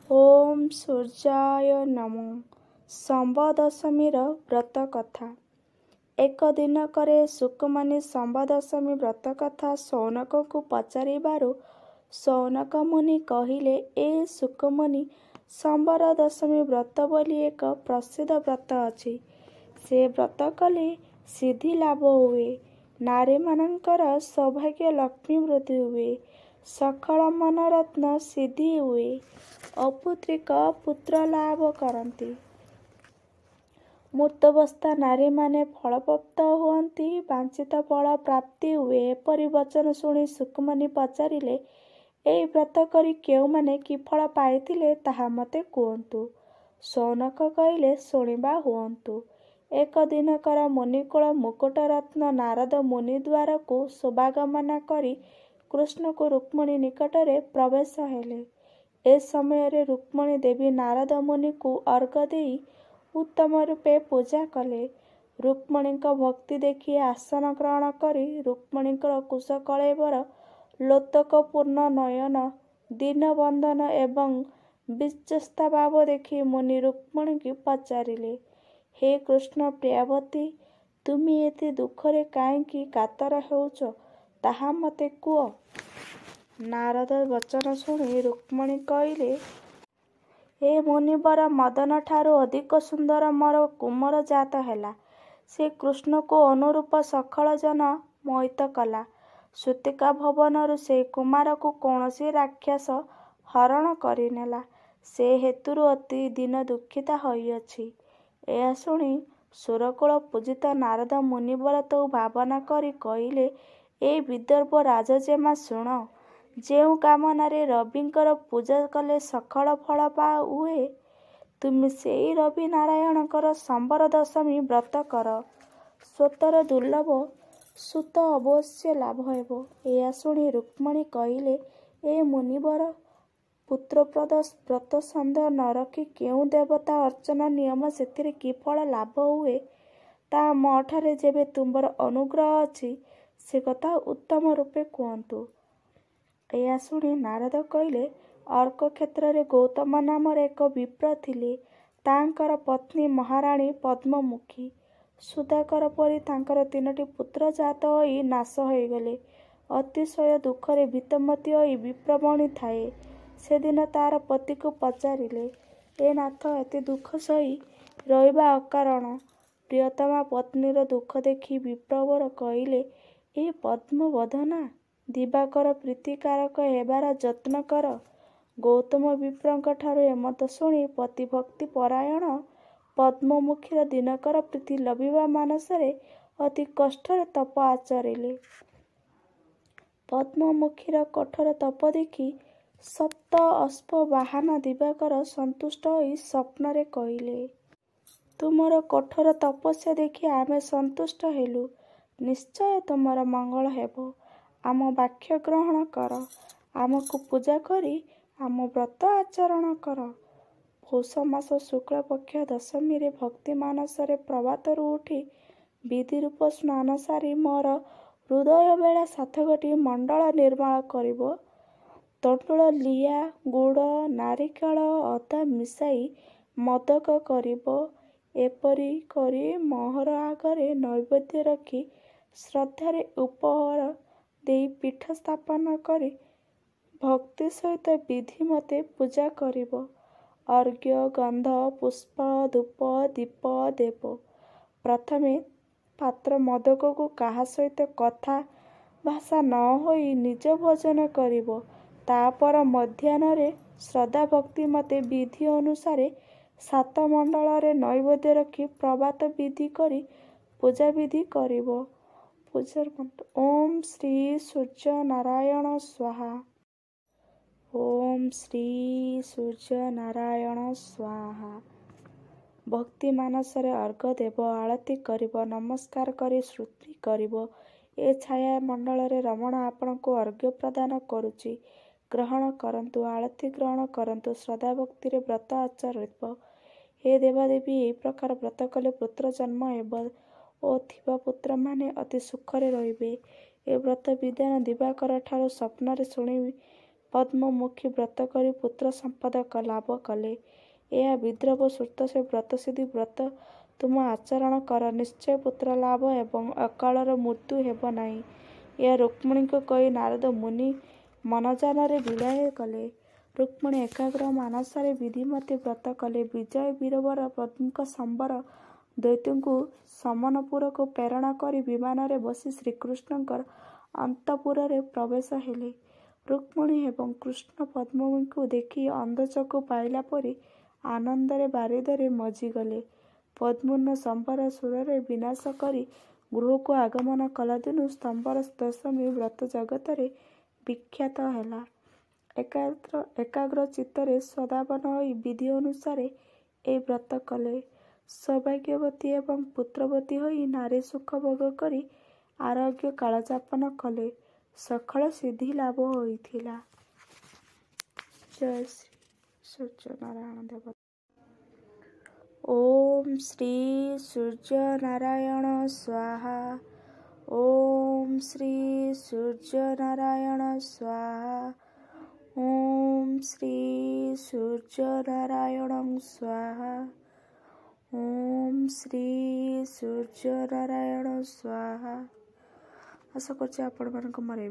ଓମ୍ ସୂର୍ଯ୍ୟାୟ ନମଃ। ଶମ୍ବଦଶମୀର ବ୍ରତ କଥା। ଏକ ଦିନକରେ ଶୁକମୁନି ଶମ୍ବଦଶମୀ ବ୍ରତ କଥା ଶୌନକଙ୍କୁ ପଚାରିବାରୁ ଶୌନକ ମୁନି କହିଲେ, ଏ ଶୁକମୁନି, ଶମ୍ବର ଦଶମୀ ବ୍ରତ ବୋଲି ଏକ ପ୍ରସିଦ୍ଧ ବ୍ରତ ଅଛି। ସେ ବ୍ରତ କଲେ ସିଦ୍ଧି ଲାଭ ହୁଏ, ନାରୀମାନଙ୍କର ସୌଭାଗ୍ୟ ଲକ୍ଷ୍ମୀ ବୃଦ୍ଧି ହୁଏ, ସକଳ ମନୋରତ୍ନ ସିଦ୍ଧି ହୁଏ, ଅପୁତ୍ରିକ ପୁତ୍ର ଲାଭ କରନ୍ତି, ମୃତବସ୍ଥା ନାରୀମାନେ ଫଳପ୍ରାପ୍ତ ହୁଅନ୍ତି, ବାଞ୍ଛିତ ଫଳ ପ୍ରାପ୍ତି ହୁଏ। ଏପରି ବଚନ ଶୁଣି ଶୁକମୁନି ପଚାରିଲେ, ଏହି ବ୍ରତ କରି କେଉଁମାନେ କି ଫଳ ପାଇଥିଲେ ତାହା ମୋତେ କୁହନ୍ତୁ। ଶୌନକ କହିଲେ, ଶୁଣିବା ହୁଅନ୍ତୁ। ଏକ ଦିନକର ମୁନିକୁଳ ମୁକୁଟରତ୍ନ ନାରଦ ମୁନିଦ୍ୱାରକୁ ଶୋଭାଗମନ କରି କୃଷ୍ଣଙ୍କୁ ରୁକ୍ମିଣୀ ନିକଟରେ ପ୍ରବେଶ ହେଲେ। ଏ ସମୟରେ ରୁକ୍ମିଣୀ ଦେବୀ ନାରଦ ମୁନିଙ୍କୁ ଅର୍ଘ୍ୟ ଦେଇ ଉତ୍ତମ ରୂପେ ପୂଜା କଲେ। ରୁକ୍ମିଣୀଙ୍କ ଭକ୍ତି ଦେଖି ଆସନ ଗ୍ରହଣ କରି ରୁକ୍ମିଣୀଙ୍କର କୁଶକଳେବର, ଲୋତକପୂର୍ଣ୍ଣ ନୟନ, ଦୀନବଦନ ଏବଂ ବିଶ୍ୱସ୍ତ ଭାବ ଦେଖି ମୁନି ରୁକ୍ମିଣୀଙ୍କୁ ପଚାରିଲେ, ହେ କୃଷ୍ଣ ପ୍ରିୟାବତୀ, ତୁମେ ଏତେ ଦୁଃଖରେ କାହିଁକି କାତର ହେଉଛ, ତାହା ମୋତେ କୁହ। ନାରଦ ବଚନ ଶୁଣି ରୁକ୍ମିଣୀ କହିଲେ, ହେ ମୁନିବର, ମଦନଠାରୁ ଅଧିକ ସୁନ୍ଦର ମୋର କୁମାର ଜାତ ହେଲା। ସେ କୃଷ୍ଣଙ୍କୁ ଅନୁରୂପ ସକଳ ଜନ ମୋହିତ କଲା। ସୂତିକା ଭବନରୁ ସେହି କୁମାରକୁ କୌଣସି ରାକ୍ଷସ ହରଣ କରିନେଲା। ସେ ହେତୁରୁ ଅତି ଦୀନ ଦୁଃଖିତା ହୋଇଅଛି। ଏହା ଶୁଣି ସୁରକୁଳ ପୂଜିତ ନାରଦ ମୁନିବର ତୁ ଭାବନା କରି କହିଲେ, ଏ ବିଦର୍ଭ ରାଜଜେମା ଶୁଣ। ଯେଉଁ କାମନାରେ ରବିଙ୍କର ପୂଜା କଲେ ସକଳ ଫଳ ହୁଏ, ତୁମେ ସେହି ରବି ନାରାୟଣଙ୍କର ଶମ୍ବର ଦଶମୀ ବ୍ରତ କର। ସ୍ୱତର ଦୁର୍ଲଭ ସୁତ ଅବଶ୍ୟ ଲାଭ ହେବ। ଏହା ଶୁଣି ରୁକ୍ମିଣୀ କହିଲେ, ଏ ମୁନିବର, ପୁତ୍ରପ୍ରଦ ବ୍ରତ ସନ୍ଦେହ ନ ରଖି କେଉଁ ଦେବତା ଅର୍ଚ୍ଚନା ନିୟମ ସେଥିରେ କି ଫଳ ଲାଭ ହୁଏ, ତାହା ମୋଠାରେ ଯେବେ ତୁମ୍ଭର ଅନୁଗ୍ରହ ଅଛି, ସେ କଥା ଉତ୍ତମ ରୂପେ କୁହନ୍ତୁ। ଏହା ଶୁଣି ନାରଦ କହିଲେ, ଅର୍କ କ୍ଷେତ୍ରରେ ଗୌତମ ନାମରେ ଏକ ବିପ୍ର ଥିଲେ। ତାଙ୍କର ପତ୍ନୀ ମହାରାଣୀ ପଦ୍ମମୁଖୀ। ସୁଧାକର ପରି ତାଙ୍କର 3ଟି ପୁତ୍ର ଜାତ ହୋଇ ନାଶ ହୋଇଗଲେ। ଅତିଶୟ ଦୁଃଖରେ ଭୀତମତୀ ହୋଇ ବିପ୍ରମଣୀ ଥାଏ। ସେଦିନ ତାର ପତିକୁ ପଚାରିଲେ, ଏ ନାଥ, ଏତେ ଦୁଃଖ ସହି ରହିବା ଅକାରଣ। ପ୍ରିୟତମା ପତ୍ନୀର ଦୁଃଖ ଦେଖି ବିପ୍ରବର କହିଲେ, ଏ ପଦ୍ମବଦନା, ଦିବାକର ପ୍ରୀତିକାରକ ହେବାର ଯତ୍ନ କର। ଗୌତମ ବିପ୍ରଙ୍କ ଠାରୁ ଏମତ ଶୁଣି ପତିଭକ୍ତି ପରାୟଣ ପଦ୍ମମୁଖୀର ଦିନକର ପ୍ରୀତି ଲଭିବା ମାନସରେ ଅତି କଷ୍ଟରେ ତପ ଆଚରିଲେ। ପଦ୍ମମୁଖୀର କଠୋର ତପ ଦେଖି ସପ୍ତ ଅଶ୍ବ ବାହନ ଦିବାକର ସନ୍ତୁଷ୍ଟ ହୋଇ ସ୍ୱପ୍ନରେ କହିଲେ, ତୁମର କଠୋର ତପସ୍ୟା ଦେଖି ଆମେ ସନ୍ତୁଷ୍ଟ ହେଲୁ। ନିଶ୍ଚୟ ତୁମର ମଙ୍ଗଳ ହେବ। ଆମ ବାକ୍ୟ ଗ୍ରହଣ କର। ଆମକୁ ପୂଜା କରି ଆମ ବ୍ରତ ଆଚରଣ କର। ପୌଷ ମାସ ଶୁକ୍ଳପକ୍ଷ ଦଶମୀରେ ଭକ୍ତି ମାନସରେ ପ୍ରଭାତରୁ ଉଠି ବିଧିରୂପ ସ୍ନାନ ସାରି ମୋର ହୃଦୟ ବେଳା 7ଗୋଟି ମଣ୍ଡଳ ନିର୍ମାଣ କରିବ। ତଣ୍ଡୁଳ ଲିଆ, ଗୁଡ଼, ନାରିକେଳ, ଅଦା ମିଶାଇ ମୋଦକ କରିବ। ଏପରି କରି ମୋହର ଆଗରେ ନୈବେଦ୍ୟ ରଖି ଶ୍ରଦ୍ଧାରେ ଉପହାର ଦେଇ ପୀଠ ସ୍ଥାପନ କରି ଭକ୍ତି ସହିତ ବିଧି ମତେ ପୂଜା କରିବ। ଅର୍ଘ୍ୟ, ଗନ୍ଧ, ପୁଷ୍ପ, ଧୂପ, ଦୀପ ଦେବ। ପ୍ରଥମେ ପାତ୍ର ମୋଦକକୁ କାହା ସହିତ କଥା ଭାଷା ନ ହୋଇ ନିଜ ଭୋଜନ କରିବ। ତାପର ମଧ୍ୟାହ୍ନରେ ଶ୍ରଦ୍ଧା ଭକ୍ତି ମତେ ବିଧି ଅନୁସାରେ 7 ମଣ୍ଡଳରେ ନୈବେଦ୍ୟ ରଖି ପ୍ରଭାତ ବିଧି କରି ପୂଜାବିଧି କରିବ। ପୂଜାର ମନ୍ତ୍ର, ଓଁ ଶ୍ରୀ ସୂର୍ଯ୍ୟନାରାୟଣ ସ୍ୱାହା। ଓଁ ଶ୍ରୀ ସୂର୍ଯ୍ୟନାରାୟଣ ସ୍ୱାହା। ଭକ୍ତି ମାନସରେ ଅର୍ଘ୍ୟ ଦେବ, ଆଳତି କରିବ, ନମସ୍କାର କରି ସ୍ତୁତି କରିବ। ଏ ଛାୟା ମଣ୍ଡଳରେ ରମଣ ଆପଣଙ୍କୁ ଅର୍ଘ୍ୟ ପ୍ରଦାନ କରୁଛି। ଗ୍ରହଣ କରନ୍ତୁ, ଆଳତି ଗ୍ରହଣ କରନ୍ତୁ, ଶ୍ରଦ୍ଧାଭକ୍ତିରେ ବ୍ରତ ଆଚରିବ। ହେ ଦେବାଦେବୀ, ଏହି ପ୍ରକାର ବ୍ରତ କଲେ ପୁତ୍ର ଜନ୍ମ ହେବ ଓ ଥିବା ପୁତ୍ରମାନେ ଅତି ସୁଖରେ ରହିବେ। ଏ ବ୍ରତ ବିଧାନ ଦିବାକର ଠାରୁ ସ୍ୱପ୍ନରେ ଶୁଣି ପଦ୍ମମୁଖୀ ବ୍ରତ କରି ପୁତ୍ର ସମ୍ପଦ ଲାଭ କଲେ। ଏହା ବିଦ୍ରବ ସୂତ ସେ ବ୍ରତସିଦ୍ଧି ବ୍ରତ ତୁମ ଆଚରଣ କର, ନିଶ୍ଚୟ ପୁତ୍ର ଲାଭ ଏବଂ ଅକାଳର ମୃତ୍ୟୁ ହେବ ନାହିଁ। ଏହା ରୁକ୍ମିଣୀଙ୍କୁ କହି ନାରଦ ମୁନି ମନଯାନରେ ବିଦାୟ କଲେ। ରୁକ୍ମିଣୀ ଏକାଗ୍ର ମାନସରେ ବିଧିମତୀ ବ୍ରତ କଲେ। ବିଜୟ ବୀରବର ପତ୍ନୀଙ୍କ ସମ୍ବର ଦୈତ୍ୟଙ୍କୁ ସମନପୁରକୁ ପ୍ରେରଣ କରି ବିମାନରେ ବସି ଶ୍ରୀକୃଷ୍ଣଙ୍କର ଅନ୍ତଃପୁରରେ ପ୍ରବେଶ ହେଲେ। ରୁକ୍ମିଣୀ ଏବଂ କୃଷ୍ଣ ପଦ୍ମମୁଖୀଙ୍କୁ ଦେଖି ଅନ୍ଧଚକ୍ଷୁ ପାଇଲା ପରି ଆନନ୍ଦରେ ବାରିଧରେ ମଜିଗଲେ। ପଦ୍ମୁର୍ଣ୍ଣ ସମ୍ବର ସୁରରେ ବିନାଶ କରି ଗୃହକୁ ଆଗମନ କଲାଦିନୁ ସ୍ତମ୍ଭର ଦଶମୀ ବ୍ରତ ଜଗତରେ ବିଖ୍ୟାତ ହେଲା। ଏକାଗ୍ର ଚିତ୍ତରେ ସଦାବନ ହୋଇ ବିଧି ଅନୁସାରେ ଏହି ବ୍ରତ କଲେ। ସୌଭାଗ୍ୟବତୀ ଏବଂ ପୁତ୍ରବତୀ ହୋଇ ନାରୀ ସୁଖ ଭୋଗ କରି ଆରୋଗ୍ୟ କାଳଯାପନ କଲେ। ସକଳ ସିଦ୍ଧି ଲାଭ ହୋଇଥିଲା। ଜୟ ଶ୍ରୀ ସୂର୍ଯ୍ୟନାରାୟଣ ଦେବତା। ଓମ୍ ଶ୍ରୀ ସୂର୍ଯ୍ୟନାରାୟଣ ସ୍ୱାହା। ଓମ୍ ଶ୍ରୀ ସୂର୍ଯ୍ୟନାରାୟଣ ସ୍ୱାହା। ଓମ୍ ଶ୍ରୀ ସୂର୍ଯ୍ୟନାରାୟଣ ସ୍ୱାହା। ଓମ୍ ଶ୍ରୀ ସୂର୍ଯ୍ୟନାରାୟଣ ସ୍ୱାହା। ଆଶା କରୁଛି ଆପଣମାନଙ୍କୁ ମୋର